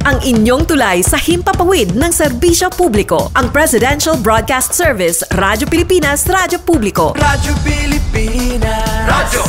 ang inyong tulay sa himpapawid ng serbisyo publiko. Ang Presidential Broadcast Service, Radyo Pilipinas, Radyo Publiko. Radyo Pilipinas. Radyo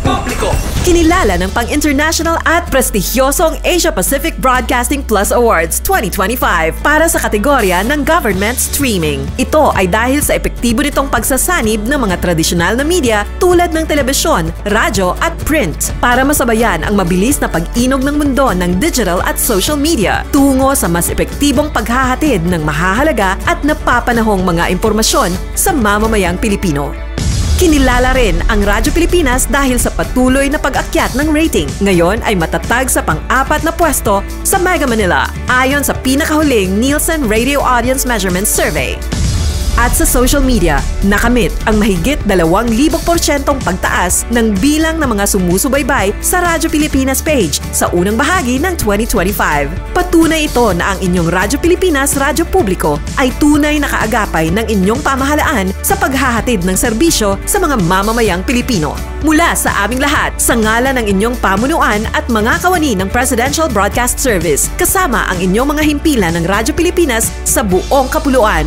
Publiko. Kinilala ng pang-international at prestigyosong Asia Pacific Broadcasting Plus Awards 2025 para sa kategorya ng Government Streaming. Ito ay dahil sa epektibo nitong pagsasanib ng mga tradisyonal na media tulad ng telebisyon, radyo at print para masabayan ang mabilis na pag-inog ng mundo ng digital at social media tungo sa mas epektibong paghahatid ng mahahalaga at napapanahong mga impormasyon sa mamamayang Pilipino. Kinilala rin ang Radyo Pilipinas dahil sa patuloy na pag-akyat ng rating. Ngayon ay matatag sa pang-4 na pwesto sa Mega Manila ayon sa pinakahuling Nielsen Radio Audience Measurement Survey. At sa social media, nakamit ang mahigit 2,000% pagtaas ng bilang ng mga sumusubaybay sa Radyo Pilipinas page sa unang bahagi ng 2025. Patunay ito na ang inyong Radyo Pilipinas Radyo Publiko ay tunay na kaagapay ng inyong pamahalaan sa paghahatid ng serbisyo sa mga mamamayang Pilipino. Mula sa aming lahat, sa ngalan ng inyong pamunuan at mga kawani ng Presidential Broadcast Service, kasama ang inyong mga himpilan ng Radyo Pilipinas sa buong kapuluan.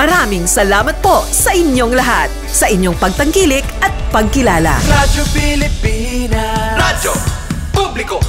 Maraming salamat po sa inyong lahat, sa inyong pagtangkilik at pagkilala. Radyo Pilipinas. Radyo Publiko.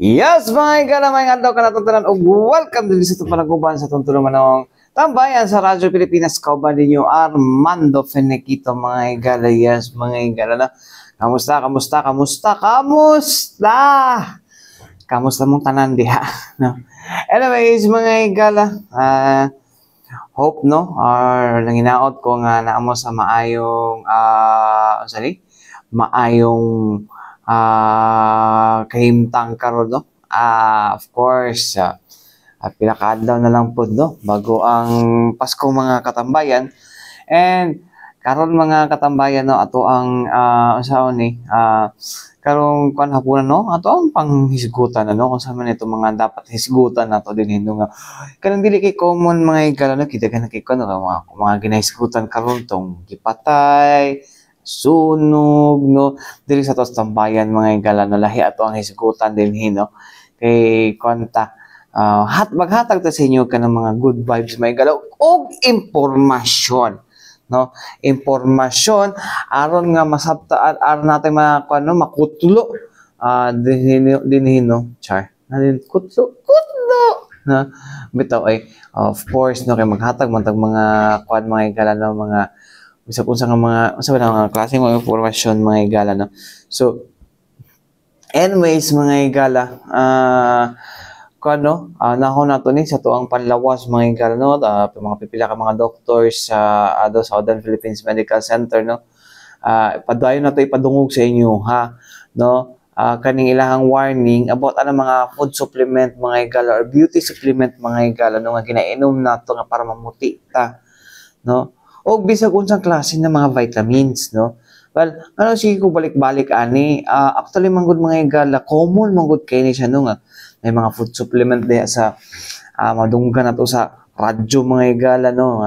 Yes, mga kalamay nga daw kanatutunan o welcome din sa panaguban sa tuntunan manong tambayan sa Radyo Pilipinas. Kauban din yung Armando Fenequito, mga igala. Yes, mga igala na. Kamusta mong tanan diha? No? Anyways, mga igala, hope, no? Or nanginaot ko nga naamo sa maayong, maayong kahimtang karon, no? Of course, pinakaadlaw na lang po, no? Bago ang Pasko, mga katambayan. And karon, mga katambayan, no? Ato ang karong kuan hapunan, no? Ato ang panghisgutan, no? Kung saan man ito mga dapat hisgutan nato din hindo nga. Kanang dili kay common, mga igala, no? Kita ka na kay kuno mga ginahisgutan karon tong gipatay, sunog, no? Dili sa tos tambayan, mga igala, no? Lahi ato ang hisgutan din no? Kay konta maghatag ta sa inyo ka ng mga good vibes, mga igala, og impormasyon, no? Impormasyon aron nga masabtaan, aron natin makutlo din no? Char natin kutlo na bitaw ay of course, no? Kay maghatag man tag mga kuan, mga igala, no? Mga usap-usap ng mga klase mga informasyon, mga igala, no? So anyways, mga igala, nahon nato ni sa tuang panlawas, mga igala, no? Mga pipila ka mga doctors sa Southern Philippines Medical Center, no? Padayon na to ipadungog sa inyo, ha, no? Kaning ilahang warning about mga food supplement, mga igala, or beauty supplement, mga igala, no? Nga ginainom nato nga para mamuti ta, no? O bisag unsang klase ng mga vitamins, no? Well, sige ko balik-balik ani. Actually, manggod, mga igala, common manggod kay ni siya, no? Nga may mga food supplement diha sa madunggan nato sa radyo, mga igala, no?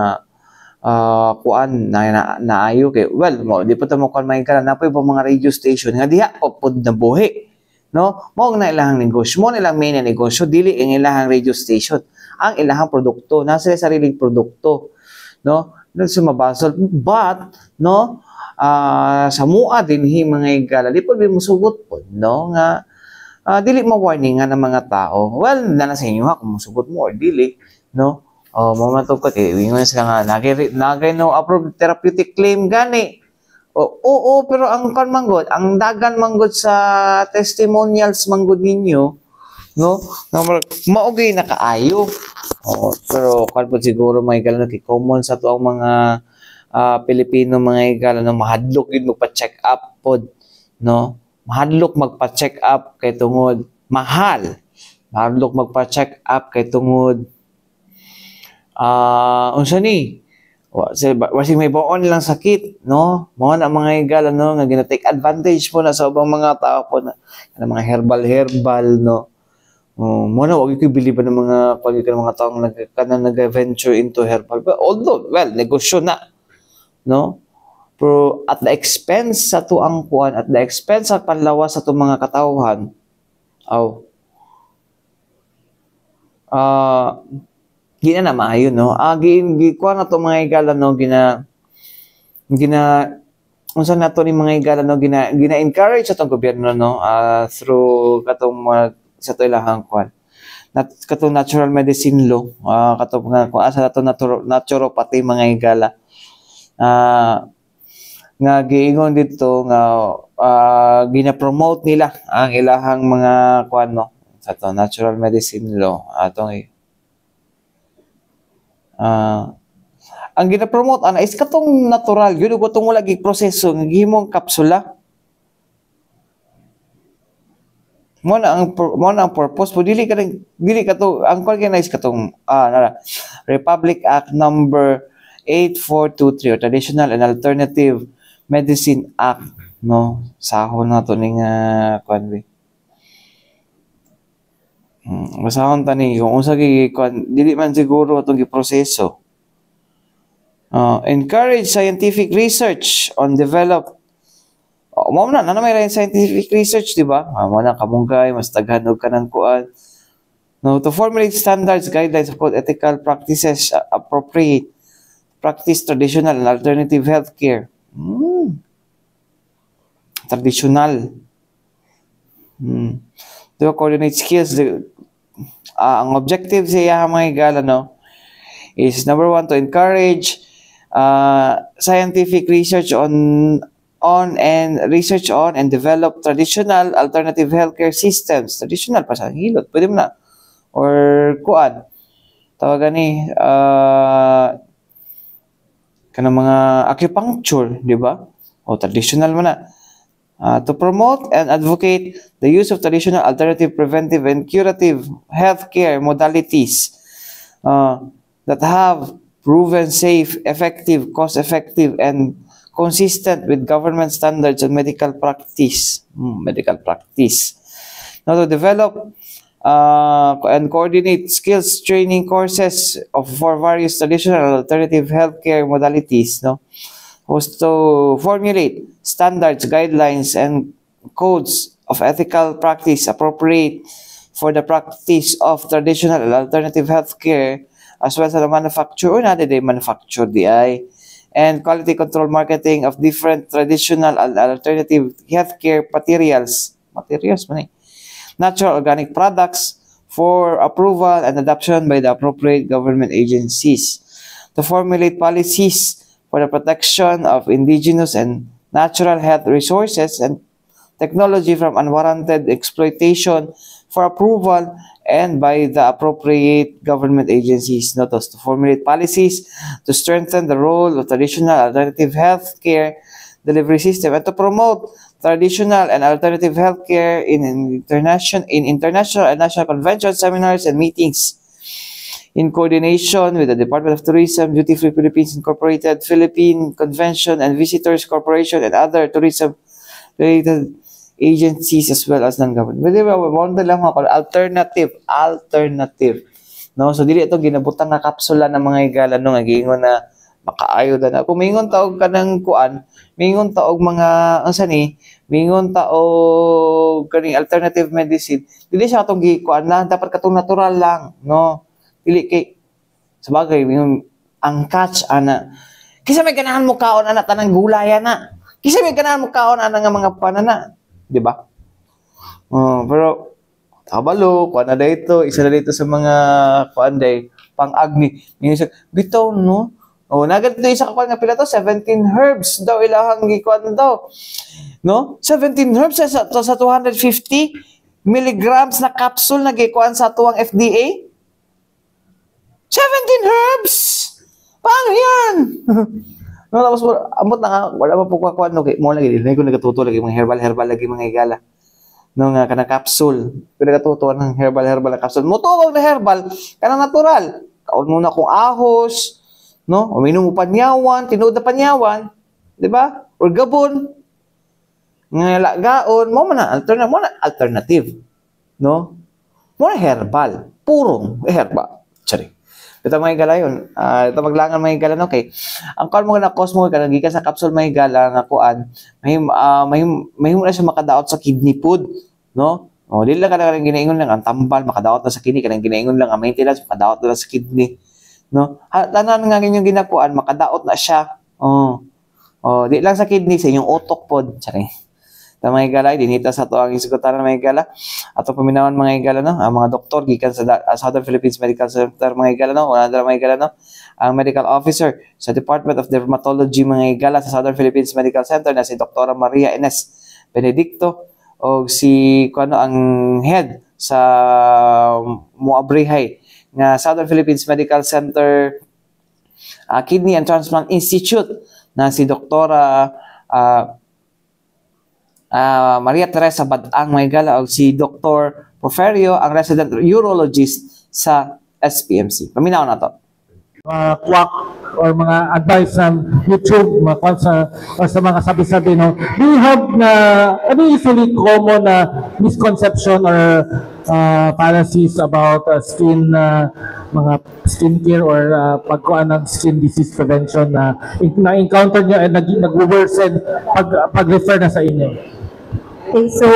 Kuan naayo kay, well, di pa ta mo kuan, mga igala, napoy pa mga radio station nga diha pod na buhi, no? Mao na ilahang negosyo, mo nilang main na negosyo, dili ang ilahang radio station, ang ilahang produkto, nasa sariling produkto, no? Sumabasol, but, no? Sa mua din, mga igala, di pa musugot po, no? Nga dili ma-warningan ng mga tao. Well, na sa inyo ha, kung musugot mo or dili, no? Mamatog ka, ingon sila nga, nagay no approved therapeutic claim gani. Oo, pero ang manggod, ang dagan manggod sa testimonials manggod ninyo, no? Maugay na kaayo. Pero po siguro may galang common sa to ang mga Pilipino mga galang mahadlok yun magpa-check up pod, no? Mahadlok magpa-check up kay tungod mahal. Mahadlok magpa-check up kay tungod unsa ni? Wasig may baon lang sakit, no? Mo na mga igala no nga gina-take advantage po na sa ubang mga tao po na mga herbal, no? Mo na wag ko believe ng mga mga taong nag-venture into herbal. But although, well, negosyo na, no? Pero at the expense sa tuang kuan, at the expense sa panlawas sa tuong mga katawhan, gina na maayo, no? Gikuha na to mga igala, no? Unsa na to ni mga igala, no? Gina-encourage sa tong gobyerno, no? Through katong sa to ilahang kuan. Katong natural medicine law, katong nga kung asa na to naturopathy mga igala. Nga giingon dito nga gina-promote nila ang ilahang mga kuan, no? Sa to natural medicine law atong ang gina-promote is katong natural yun ug tong wala gig proseso nga gihimong kapsula mo na ang purpose po dili ka to ang organize katong Republic Act number 8423 or Traditional and Alternative Medicine Act, no? Sahon na to ning kuan masahon tani kung unsa dili man siguro itong giproseso. Encourage scientific research on develop. Mo na may scientific research, di ba? Mo na kamunggay mas daghan og kanang kuan. No, to formulate standards, guidelines about ethical practices, appropriate practice traditional and alternative healthcare. Traditional. To coordinate skills. Ang objective siya mga igala, no, is number 1 to encourage scientific research on and develop traditional alternative healthcare systems. Traditional pa sa hilot, pwede mo na. Or kuan. Tawagan ni kanang mga acupuncture, di ba? O traditional mo na. To promote and advocate the use of traditional, alternative, preventive, and curative healthcare modalities that have proven safe, effective, cost-effective, and consistent with government standards and medical practice. Now, to develop and coordinate skills training courses for various traditional and alternative healthcare modalities, no? Was to formulate standards, guidelines, and codes of ethical practice appropriate for the practice of traditional and alternative healthcare, as well as the manufacture or manufacture and quality control marketing of different traditional and alternative healthcare materials, natural organic products for approval and adoption by the appropriate government agencies, to formulate policies for the protection of indigenous and natural health resources and technology from unwarranted exploitation for approval and by the appropriate government agencies. Notice, to formulate policies to strengthen the role of traditional alternative healthcare delivery system and to promote traditional and alternative healthcare in international and national conventions, seminars, and meetings, in coordination with the Department of Tourism, Duty Free Philippines Incorporated, Philippine Convention and Visitors Corporation, and other tourism-related agencies as well as non-government. Pwede ba, wala lang ako, alternative. No? So, dili itong ginabutang na kapsula ng mga igala, no? Nagiingon na makaayo na. Kung mingon taog ka ng kuan, mingon taog mga, mingon taog kaning alternative medicine, dili siya katong gikuan lang, dapat katong natural lang, no? Dili kay sabagay ang catch ana kisa may ganahan mo kaon ana tanang gulay ana kisa may ganahan mo kaon ana nga mga panana, di ba? Pero kabalo, kuan na dito, isa na dito sa mga kuan day pang-agni. Bitaw no. Oh, nagadto isa ka kuan nga pila to 17 herbs daw ilahang gikuan daw. No? 17 herbs sa 250 milligrams na capsule na gikuan sa tuwang FDA. 17 herbs. Paano 'yan? No, tapos amot na nga, wala pa po kuan no kay mo lagi dili ko nagatuto lagi mga herbal lagi mga igala. No nga kanang capsule. Pinagatutuan ng herbal na capsule. Mutuwag na herbal kanang natural. Kaon muna kung ahos, no? Uminom mo panyawan, tinuod na panyawan, di ba? Or gabon. Nga lagaon, mo na alternative, no? Mo na herbal, purong herbal. Sorry. Ito mga igala yun. Ito maglangan mga igala, okay. Ang kaon mo na cause mo kanang gikan sa capsule mga igala nga kuan, mahimo na siya makadaot sa kidney food, no? O dili lang kanang ginaingon lang ang tambal makadaot na sa kidney, kanang ginaingon lang ang maintenance makadaot na sa kidney, no? Tanan nga inyong ginakuan makadaot na siya. Di lang sa kidney sa inyong utok pod, tsari. Mga igala, dinita sa to ang isigutan mga igala. Ato paminawan mga igala, no? Ang mga doktor gikan sa Southern Philippines Medical Center mga igala, no? Una mga igala, no? Ang medical officer sa Department of Dermatology mga igala sa Southern Philippines Medical Center na si Dr. Maria Ines Benedicto o si kuno ang head sa Muabrihay nga Southern Philippines Medical Center Kidney and Transplant Institute na si Dr. Maria Teresa Badang mga igala o si Dr. Porferio ang resident urologist sa SPMC. Paminaw na to. Quack or mga advice ng YouTube, mga sa mga sabi-sabi, no? Do you have ano usually common na misconception or fallacies about mga skincare or pagkuhan ng skin disease prevention na na-encounter nyo at nag-worsen pag-refer na sa inyo? Okay, so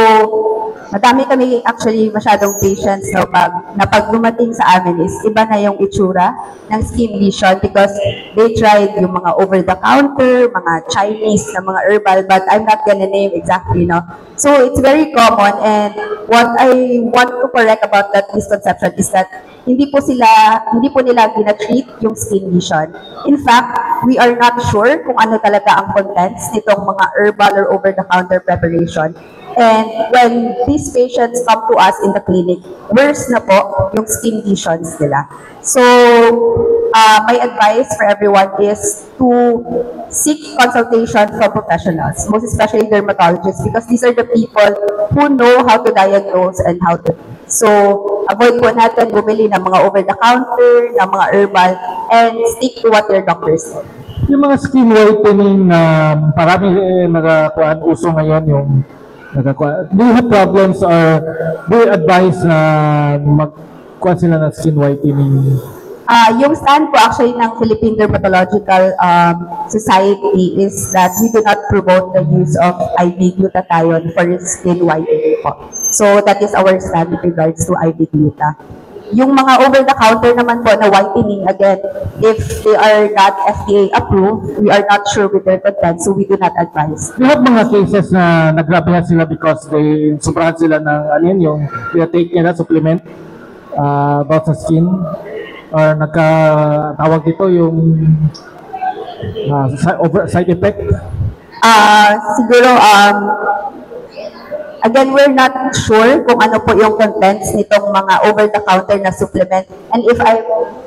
madami kami actually masyadong patients no, pag dumating sa amin is iba na yung itsura ng skin lesion because they tried yung mga over-the-counter, mga Chinese na mga herbal, but I'm not gonna name exactly, no? So it's very common, and what I want to correct about that misconception is that hindi po nila gina-treat yung skin lesion. In fact, we are not sure kung ano talaga ang contents nitong mga herbal or over-the-counter preparation. And when these patients come to us in the clinic, worse na po yung skin lesions nila. So, my advice for everyone is to seek consultation from professionals, most especially dermatologists, because these are the people who know how to diagnose and how to. So, avoid po natin bumili ng mga over-the-counter, ng mga herbal, and stick to what your doctor said. Yung mga skin whitening na parami uso ngayon yung do you have problems or do you advise na magkuha sila ng skin whitening? Yung stand po actually ng Philippine Dermatological Society is that we do not promote the use of IV glutathione for skin whitening po. So that is our stand with regards to IV gluta. Yung mga over-the-counter naman po na whitening, again, if they are not FDA approved, we are not sure with their content, so we do not advise. You have mga cases na nagrabihan sila because they sobrahan sila ng yung take nila supplement about sa skin or nagkatawag dito yung side effect? Siguro, again, we're not sure kung ano po yung contents nitong mga over-the-counter na supplement. And if I'm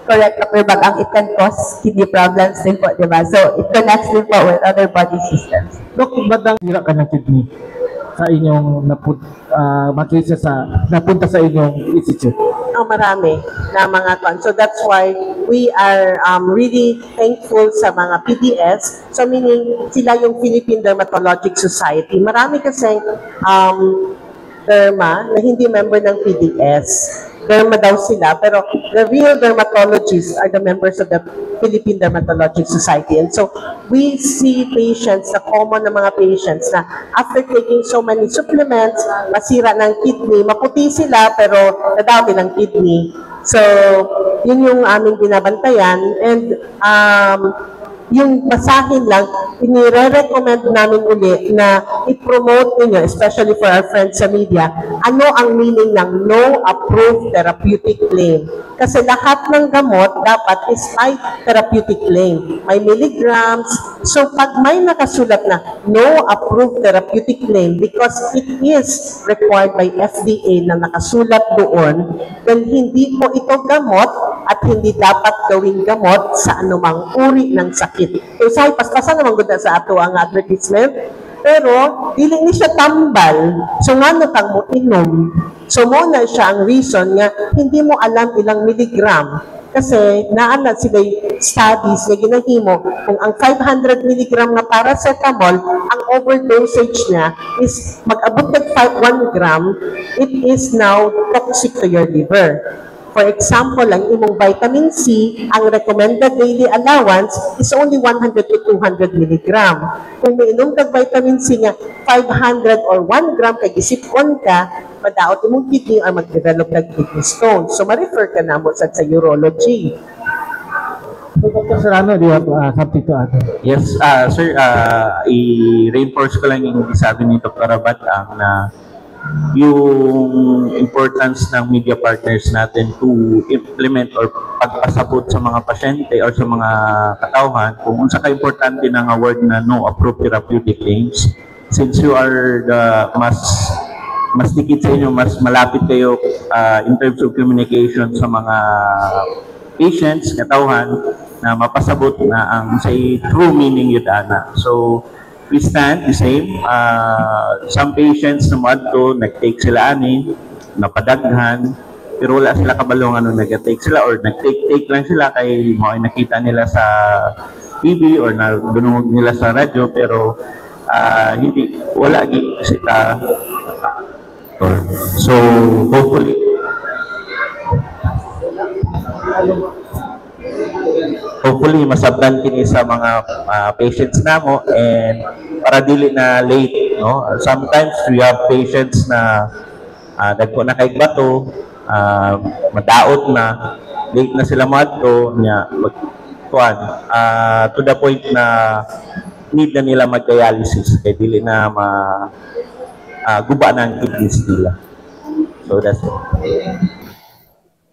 correct, Dr. Bagang, it can cause kidney problems din po, di ba? So, it connects din po with other body systems. Dok, ba't hira ka ng kidney sa inyong napunta sa inyong institute? Marami na mga So that's why we are really thankful sa mga PDS. So meaning sila yung Philippine Dermatologic Society. Marami kasing derma na hindi member ng PDS. Derma daw sila, pero the real dermatologists are the members of the Philippine Dermatologic Society. And so we see patients, na common na mga patients na after taking so many supplements, masira ng kidney, maputi sila pero nadami ng kidney. So, yun yung aming binabantayan. And yung basahin lang, inire-recommend namin uli na i-promote ninyo, especially for our friends sa media, ano ang meaning ng no approved therapeutic claim. Kasi lahat ng gamot dapat is may therapeutic claim, may milligrams. So pag may nakasulat na no approved therapeutic claim because it is required by FDA na nakasulat doon, then hindi po ito gamot at hindi dapat gawing gamot sa anumang uri ng sakit. So sa paspasan naman gud sa ato ang advertisement, pero dili ni siya tambal. So ngano kang mo inom? So mo na siya ang reason nga hindi mo alam ilang milligram. Kasi naala sila studies na ginahimo kung ang 500 milligram na paracetamol, ang overdosage niya is mag-abot ng 1 gram, it is now toxic to your liver. For example, ang imong vitamin C, ang recommended daily allowance is only 100 to 200 milligram. Kung mainom kag vitamin C nga 500 or 1 gram kay gisipon ka, madaot imong kidney or mag-develop ng kidney stone. So, ma-refer ka na mo sa urology. So, Dr. Serrano, do you have something to add? Yes, sir, i-reinforce ko lang yung sabi ni Dr. Batang na yung importance ng media partners natin to implement or pagpasabot sa mga pasyente or sa mga katauhan kung unsa ka importante ng award na no approved therapeutic claims, since you are the mas dikit sa inyo, mas malapit kayo in terms of communication sa mga patients, katauhan, na mapasabot na ang say true meaning yun ana. So we stand the same. Some patients na madto, nag-take sila ani, napadaghan, pero wala sila kabalong ano, nag-take sila or nag-take lang sila kay mo ay nakita nila sa TV or nadunong nila sa radyo, pero hindi, wala sila. So, hopefully masabtan kini sa mga patients namo and para dili na late, no? Sometimes we have patients na dagko na kay bato, madaot na, late na sila madto nya to the point na need na nila mag-dialysis kay dili na guba na ang kidneys nila. So that's it.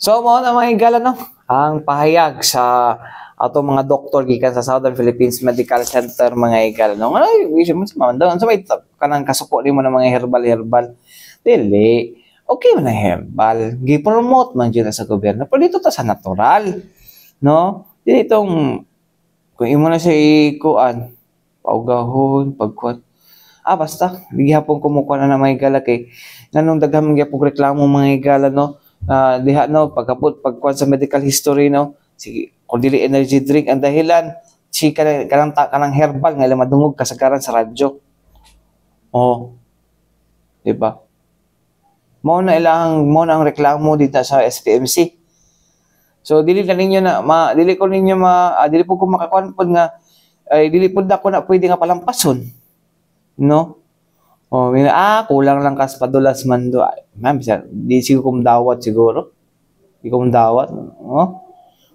So mo na mga higala, no? Ang pahayag sa ato mga doktor gikan sa Southern Philippines Medical Center mga higala, no? Ay, wish mo sa mga so may kanang kasuko nimo na mga herbal. Dili. Okay man na herbal. Gi-promote man dyan sa gobyerno. Pero dito ta sa natural, no? Dili itong kung imo na siya ikuan, paugahon, pagkuan. Basta, gihapon kumukuha na mga higala kay nanong daghang gyapon reklamo mga higala, no? Diha, no, pagkuha sa medical history, no? Sige, kung dili energy drink ang dahilan, si kanang herbal nga madungog kasagaran sa radyo. Oh. Di ba? Mo na ang reklamo dito sa SPMC. So dili po ko makakuan pod nga dili pod ako na pwede nga palampason. No? Oh, kulang lang kas padulas man do. Ma'am, di siguro kumdawat siguro. Di kumdawat, oh.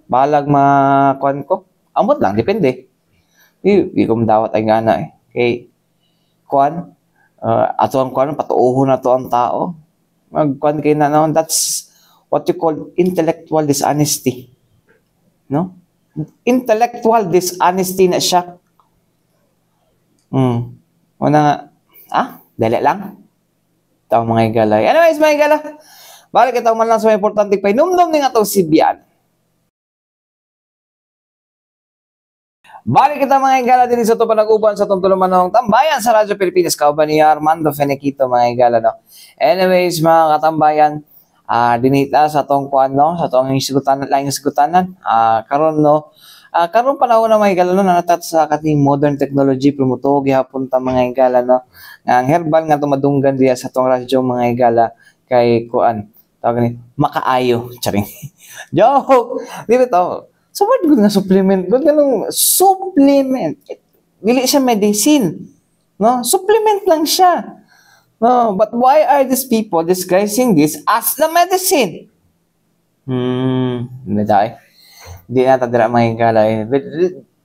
Balag makuan ko. Amot lang, depende. Di kumdawat ay gana eh. Kay kuan ato ang kuan patuohon na to ang tao. Magkuan kay na no, that's what you call intellectual dishonesty. No? Intellectual dishonesty na siya. Una dali lang. Ito mga higala. Anyways, mga higala, balik ito man lang sa mga importante pa. Inumdum din nga ito si Bian. Balik kita mga higala din sa ito panag-uban sa tungtuluman ng tambayan sa Radyo Pilipinas. Kauban ni Armando Fenequito mga higala. No? Anyways, mga katambayan, dinita sa itong kuan, no? Sa itong sugutanan. Karon, no? Karon panahon na mga higala, no? Nanatat sa kating modern technology, promoto, gihapon ta mga higala, no? Ang herbal nga tumadunggan diya sa itong radyo mga higala kay kuan. Tawag ni, makaayo. Charing. Joke! Dito to. So what good nga supplement? Good nga nung supplement. Dili siya medicine. No? Supplement lang siya. No? But why are these people disguising this as the medicine? Hindi tayo. Hindi na tadira mga higala.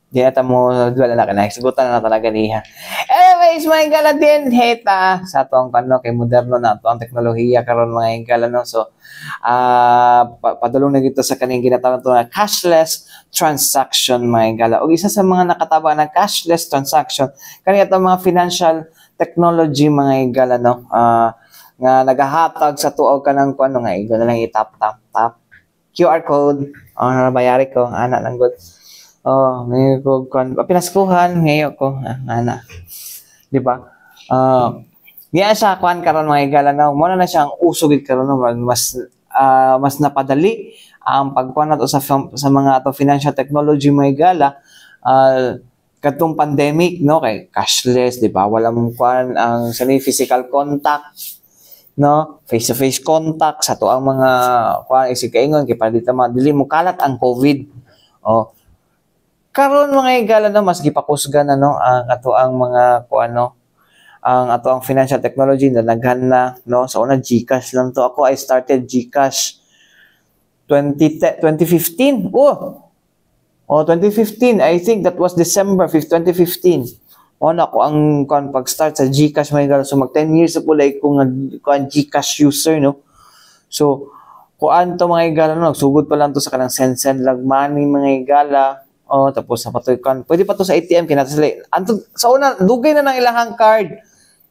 Di ata mo, wala na ka na. Sigutan na talaga niya. Anyways, mga higala din, heta, sa itong kay moderno na ito ang teknolohiya karon mga higala, no? So, padulong na dito sa kaning ginatawag ito na cashless transaction, mga higala. O isa sa mga nakataba na cashless transaction, kanina ito mga financial technology, mga higala, no? Nga nagahatag sa tuog ka ng kung ano nga, ito na lang i-tap, tap. QR code, nabayari ko, anak lang good. Ngayon ko, pinaskuhan, ngayon ko, anak. Di ba? Ngayon siya, kuhan karon mga higala, no? Muna na siyang usugid karon, no? Mas napadali ang pagkuhan nato sa mga ato financial technology, mga higala, katong pandemic, no? Kay cashless, di ba? Wala mong kuhan ang physical contact, no, face-to-face contact sa to ang mga kuan isig kaingon kay palita dili mo kalat ang COVID. Karon mga higala, no, mas gipakusgan na, no, ang ato ang mga kuan, no, ang ato ang financial technology na naghan na, no. Sa una GCash lang to. Ako I started GCash 2015. 2015. I think that was December 5, 2015. Ako ang pag-start sa GCash, mga higala. So mag 10 years na po like kung GCash user, no. So kuan to mga higala, no, nagsugod pa lang to sa kanang send lag money, mga higala. Tapos sa patoy kan. Pwede pa to sa ATM kinatasali. Sa una dugay na ng ilahang card.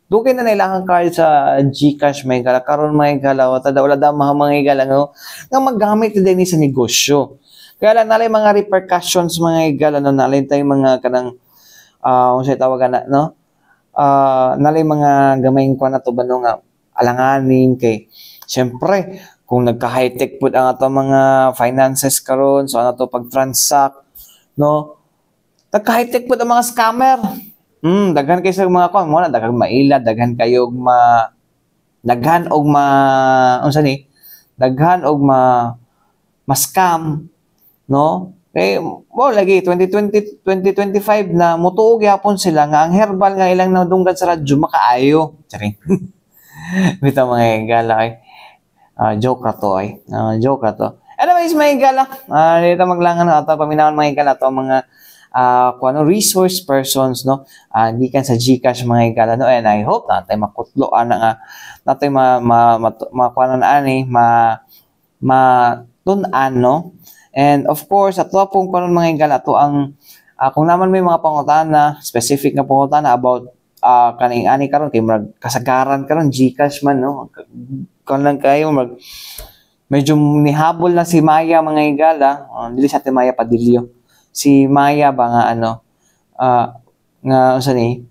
Dugay na ilahang card sa GCash, mga higala. Karon mga higala, wala daw mga higala, no, nga maggamit din sa negosyo. Kaya lang nalay mga repercussions, mga higala, no, nalay tay mga kanang kung siya tawagan na, no? Nalay mga gamayng kuha na to ba, no, nga alanganin kay siyempre kung nagka-high-tech po ang ato mga finances karon, so ano to pag-transact, no? Nagka-high-tech po ang mga scammer. Daghan kayo sa mga kuha, muna daghan maila, daghan kayo daghan og ma-scam, no? Lagi 2025 na mutuog yapon sila nga ang herbal nga ilang nadunggan sa radyo makaayo. Charing. Bitaw mga higala ay. Joke ra to ay. Joke ra to. Anyways, mga higala, dito maglangan ato paminawon mga higala to mga resource persons, no. Gikan sa GCash, mga higala, no. And I hope natay makutlo ana nga natay makuanan ani matun-an, no. And of course, ato pong karon mga higala, ato ang kung naman may mga pangutana, specific na pangutana about kaning ani karon kay kasagaran karon GCash man, no. Kun lang kayo medyo nihabol na si Maya, mga higala, dili sa Maya Padillo. Si Maya ba nga nga unsa ni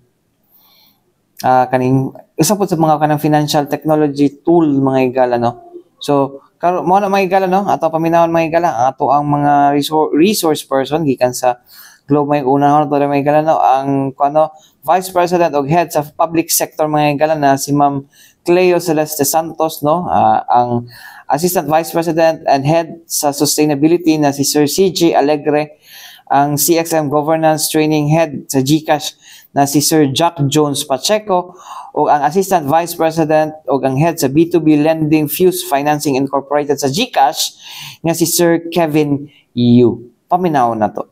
kaning isa po sa mga kanang financial technology tool, mga higala, no. So karon mo na mga higala, no, ato paminawon mga higala, ato ang mga resource person gikan sa Globe, may unahon to mga higala, no, ang Vice President o Head sa Public Sector, mga higala, na si Ma'am Cleo Celeste Santos, no, ang Assistant Vice President and Head sa Sustainability na si Sir CJ Alegre, ang CXM Governance Training Head sa GCash na si Sir Jack Jones Pacheco, o ang Assistant Vice President o ang Head sa B2B Lending Fuse Financing Incorporated sa GCash nga si Sir Kevin Yu. Paminaw na to.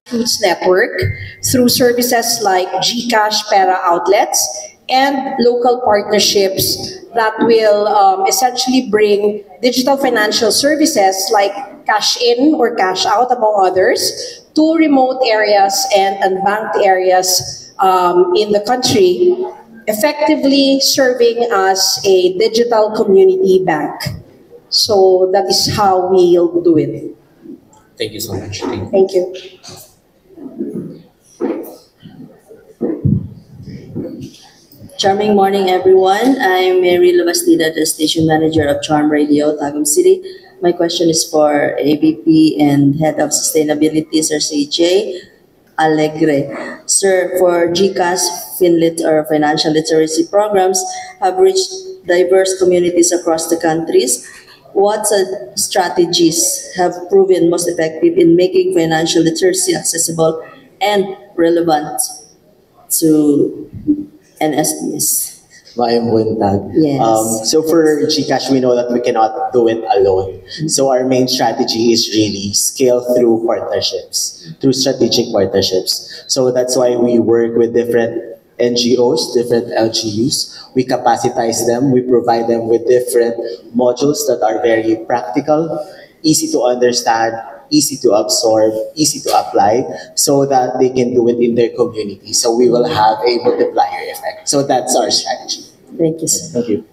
Foods Network through services like GCash Pera outlets and local partnerships that will essentially bring digital financial services like cash in or cash out, among others, to remote areas and unbanked areas in the country, effectively serving as a digital community bank. So that is how we'll do it. Thank you so much. Thank you. Charming morning, everyone. I'm Mary Labastida, the Station Manager of Charm Radio, Tagum City. My question is for AVP and Head of Sustainability, Sir CJ Alegre. Sir, for GCash, FinLit, or financial literacy programs have reached diverse communities across the countries. What strategies have proven most effective in making financial literacy accessible and relevant to NSBs? Maayong buntag. Yes. So for GCash, we know that we cannot do it alone. So our main strategy is really scale through partnerships, through strategic partnerships. So that's why we work with different NGOs, different LGUs. We capacitize them. We provide them with different modules that are very practical, easy to understand, easy to absorb, easy to apply, so that they can do it in their community. So we will have a multiplier effect. So that's our strategy. Thank you, sir. Thank you.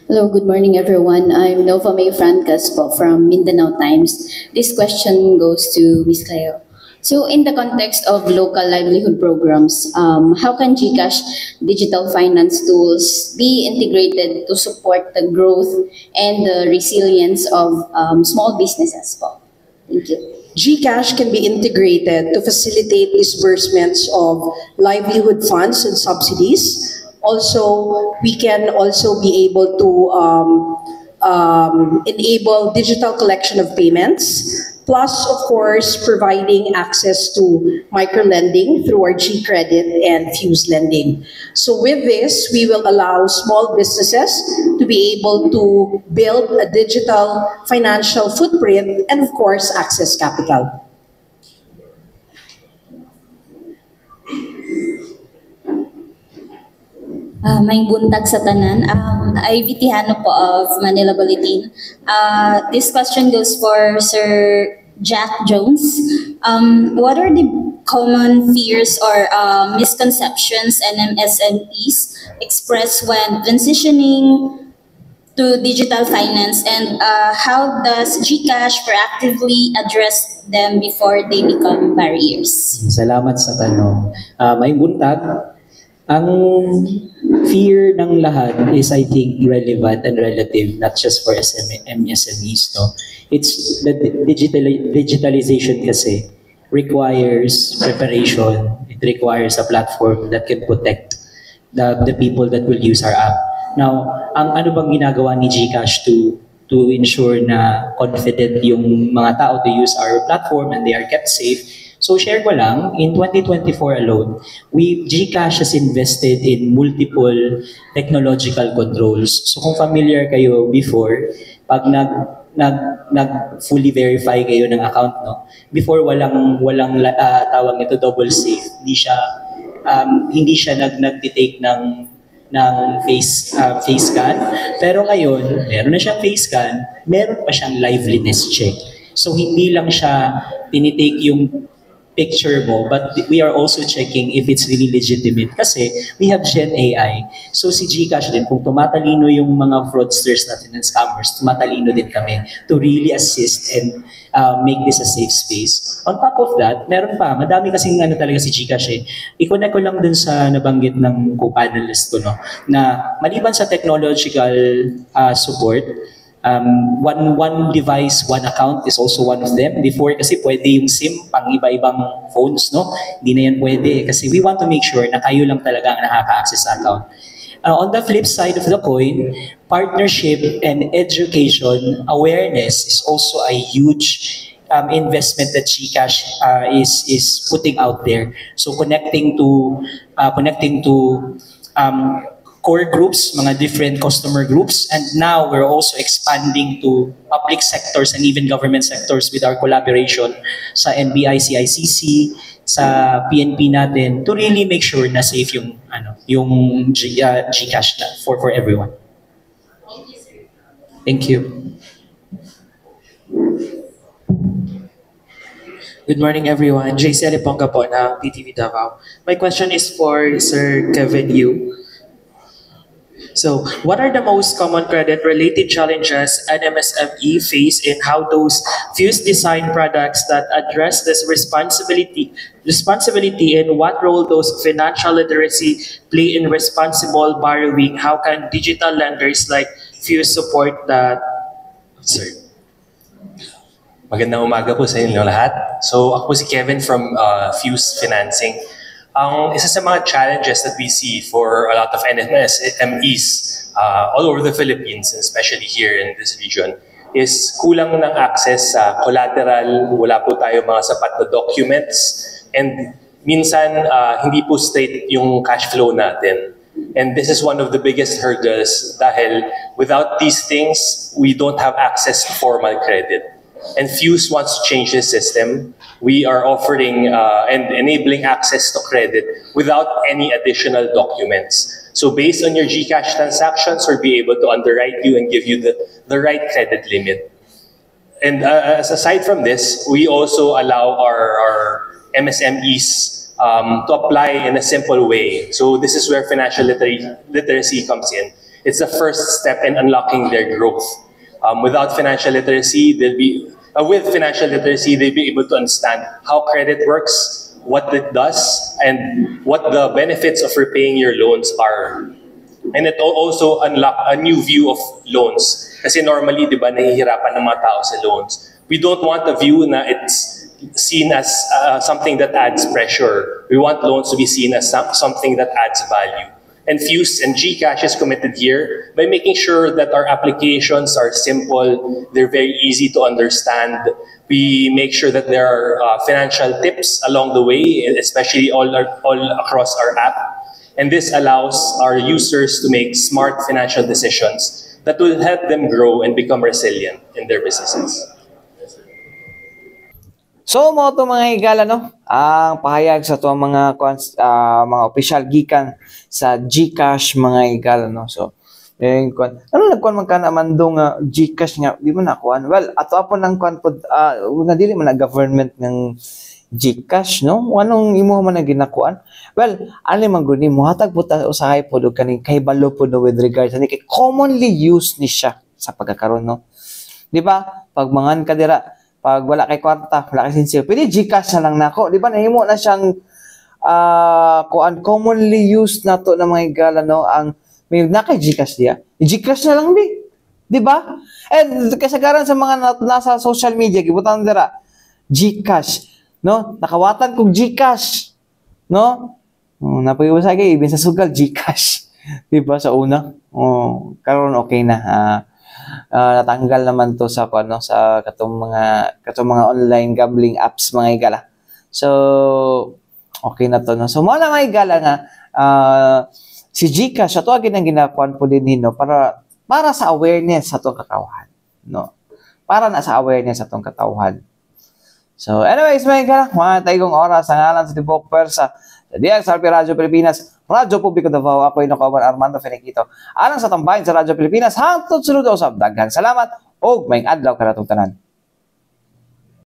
Hello, good morning everyone. I'm Nova May Francas po from Mindanao Times. This question goes to Ms. Cleo. So in the context of local livelihood programs, how can GCash digital finance tools be integrated to support the growth and the resilience of small businesses po? Thank you. GCash can be integrated to facilitate disbursements of livelihood funds and subsidies. Also, we can also be able to enable digital collection of payments, plus, of course, providing access to microlending through our GCredit and Fuse lending. So with this, we will allow small businesses to be able to build a digital financial footprint and, of course, access capital. May buntag sa tanan. Ivy Tihano po of Manila Bulletin. This question goes for Sir Jack Jones. What are the common fears or misconceptions MSMEs express when transitioning to digital finance, and how does GCash proactively address them before they become barriers? Salamat sa tanong. May buntag. Ang fear ng lahat is, I think, relevant and relative, not just for MSMEs. No? It's the digitalization kasi requires preparation. It requires a platform that can protect the people that will use our app. Now, ang ano bang ginagawa ni GCash to ensure na confident yung mga tao to use our platform and they are kept safe? So share ko lang, in 2024 alone, GCash has invested in multiple technological controls. So kung familiar kayo before, pag nag fully verify kayo ng account, no? Before walang tawag nito double safe. Hindi siya nagtitake ng face scan. Pero ngayon, meron na siyang face scan, meron pa siyang liveliness check. So hindi lang siya tinitake yung picture mo, but we are also checking if it's really legitimate kasi we have Gen AI. So si GCash din, kung tumatalino yung mga fraudsters natin and scammers, tumatalino din kami to really assist and make this a safe space. On top of that, meron pa, madami kasing talaga si GCash eh. I-connect ko lang dun sa nabanggit ng co-panelist ko, no, na maliban sa technological support, one device, one account is also one of them. Before kasi pwede yung SIM pang iba-ibang phones, no? Hindi na yan pwede kasi we want to make sure na kayo lang talaga ang nakaka-access sa account. On the flip side of the coin, partnership and education awareness is also a huge investment that GCash is putting out there. So connecting to core groups, mga different customer groups, and now we're also expanding to public sectors and even government sectors with our collaboration sa NBI, CICC, sa PNP natin to really make sure na safe yung GCash na for everyone. Thank you. Good morning, everyone. JC Aliponga po ng PTV Davao. My question is for Sir Kevin Yu. So, what are the most common credit-related challenges an MSME face in how those Fuse design products that address this responsibility and what role those financial literacy play in responsible borrowing? How can digital lenders like Fuse support that? Sir. Magandang umaga po sa inyo lahat. So, ako po si Kevin from Fuse Financing. Ang isa sa mga challenges that we see for a lot of MSMEs all over the Philippines, and especially here in this region, is kulang ng access sa collateral, wala po tayo mga sapat na documents, and minsan hindi po straight yung cash flow natin. And this is one of the biggest hurdles dahil without these things, we don't have access to formal credit. And Fuse wants to change this system. We are offering and enabling access to credit without any additional documents. So based on your GCash transactions, we'll be able to underwrite you and give you the right credit limit. And aside from this, we also allow our MSMEs to apply in a simple way. So this is where financial literacy comes in. It's the first step in unlocking their growth. Without financial literacy, with financial literacy, they'll be able to understand how credit works, what it does, and what the benefits of repaying your loans are. And it also unlock a new view of loans. Kasi normally, di ba, nahihirapan ng mga tao sa loans. We don't want a view na it's seen as something that adds pressure. We want loans to be seen as something that adds value. And Fuse and GCash is committed here by making sure that our applications are simple, they're very easy to understand. We make sure that there are financial tips along the way, especially all across our app. And this allows our users to make smart financial decisions that will help them grow and become resilient in their businesses. So mo to mga higala no, ang pahayag sa to mga official gikan sa GCash mga higala no. So ano nagkuan man kana mandong GCash nga di man nakuan. Well, ato apo nang kuan pod nga dili man government ng GCash no. Anong imo man na ginakuan? Well, ali man gud nimo hatag pud usahay pod og kaning kahibalo pod with regards ani kay commonly used ni siya sa pagkakaroon no. Di ba? Pag mangan ka dira pag wala kay kwarta, wala kay sinsyo, pwede GCash na lang nako. Di ba nahimo na siyang commonly used na to na mga higala no, ang may nakay GCash diya. GCash na lang di ba? And kasagaran sa mga nasa social media gibutan dira GCash no, nakawatan kog GCash no. Napagiwasa kay ibin sa sugal GCash. Di ba sa una? Karon okay na. Natanggal naman to sa sa katong mga online gambling apps mga higala. So okay na to no. So mo na mga higala nga si GCash ato agin ang ginakuan po din no para sa awareness sa atong katawhan no. Para na sa awareness sa atong katawhan. So anyways mga higala, mga taygong oras ang ngalan sa developer sa DXRP Radyo Pilipinas, Radyo Publiko Davao. Ako ay Nocoban Armando Feniquito. Alang sa tambahin sa Radyo Pilipinas, hangtod sunod usab. Daghan salamat o may adlaw karatong tanan.